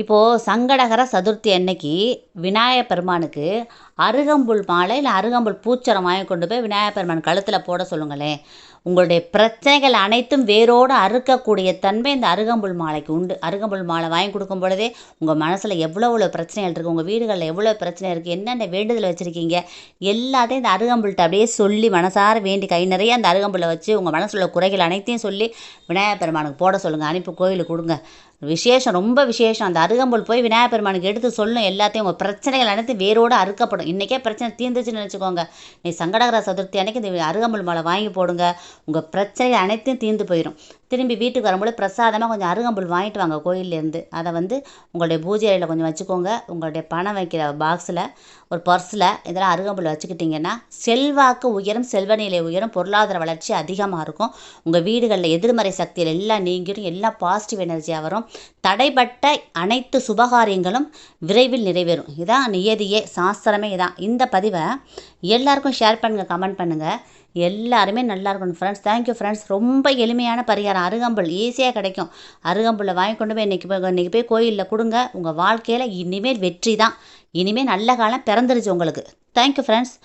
இப்போது சங்கடகர சதுர்த்தி அன்னைக்கு விநாயகர் பெருமானுக்கு அருகம்புல் மாலை இல்லை அருகம்புல் பூச்சரம் வாங்கி கொண்டு போய் விநாயகர் பெருமான் கழுத்தில் போட சொல்லுங்களேன். உங்களுடைய பிரச்சனைகள் அனைத்தும் வேரோடு அறுக்கக்கூடிய தன்மை இந்த அருகம்புல் மாலைக்கு உண்டு. அருகம்புல் மாலை வாங்கி கொடுக்கும் பொழுதே உங்கள் மனசில் எவ்வளோ பிரச்சனைகள் இருக்குது, உங்கள் வீடுகளில் எவ்வளோ பிரச்சனை இருக்குது, என்னென்ன வேண்டுதல் வச்சுருக்கீங்க எல்லாத்தையும் இந்த அருகம்புல்கிட்ட அப்படியே சொல்லி மனசார வேண்டி கை நிறைய அந்த அருகம்புல்லை வச்சு உங்கள் மனசில் உள்ள குறைகள் அனைத்தையும் சொல்லி விநாயகர் பெருமானுக்கு போட சொல்லுங்கள். அனுப்பி கோயிலுக்கு கொடுங்க. விசேஷம், ரொம்ப விசேஷம். அந்த அருகம்புல் போய் விநாயகர் பெருமானுக்கு எடுத்து சொல்லணும் எல்லாத்தையும். உங்கள் பிரச்சனைகள் அனைத்து வேரோடு அறுக்கப்படும். இன்றைக்கே பிரச்சனை தீர்ந்துச்சுன்னு நினச்சிக்கோங்க. நீ சங்கடகர சதுர்த்தி அன்னைக்கு இந்த அருகம்புல் மாலை வாங்கி போடுங்க. உங்கள் பிரச்சனைகள் அனைத்தையும் தீர்ந்து போயிடும். திரும்பி வீட்டுக்கு வரும்போது பிரசாதமாக கொஞ்சம் அருகம்புல் வாங்கிட்டு வாங்க கோயிலேருந்து. அதை உங்களுடைய பூஜை அறையில் கொஞ்சம் வச்சுக்கோங்க. உங்களுடைய பணம் வைக்கிற பாக்ஸில், ஒரு பர்ஸில் இதெல்லாம் அருகம்புல் வச்சுக்கிட்டிங்கன்னா செல்வாக்கு உயரும், செல்வநிலை உயரும், பொருளாதார வளர்ச்சி அதிகமாக இருக்கும். உங்கள் வீடுகளில் எதிர்மறை சக்தியில் எல்லாம் நீங்கிடும், எல்லாம் பாசிட்டிவ் எனர்ஜியாக வரும். தடைப்பட்ட அனைத்து சுபகாரியங்களும் விரைவில் நிறைவேறும். இதான் நியதியே, சாஸ்திரமே இதான். இந்த பதிவை எல்லாருக்கும் ஷேர் பண்ணுங்கள், கமெண்ட் பண்ணுங்கள். எல்லாருமே நல்லா இருக்கணும் ஃப்ரெண்ட்ஸ். Thank you friends. ரொம்ப எளிமையான பரிகாரம். அருகம்புல் ஈஸியாக கிடைக்கும். அருகம்புல்லை வாங்கி கொண்டு போய் இன்றைக்கி போய் கோயிலில் கொடுங்க. உங்கள் வாழ்க்கையில் இனிமேல் வெற்றி தான். இனிமேல் நல்ல காலம் பிறந்துருச்சு உங்களுக்கு. Thank you friends.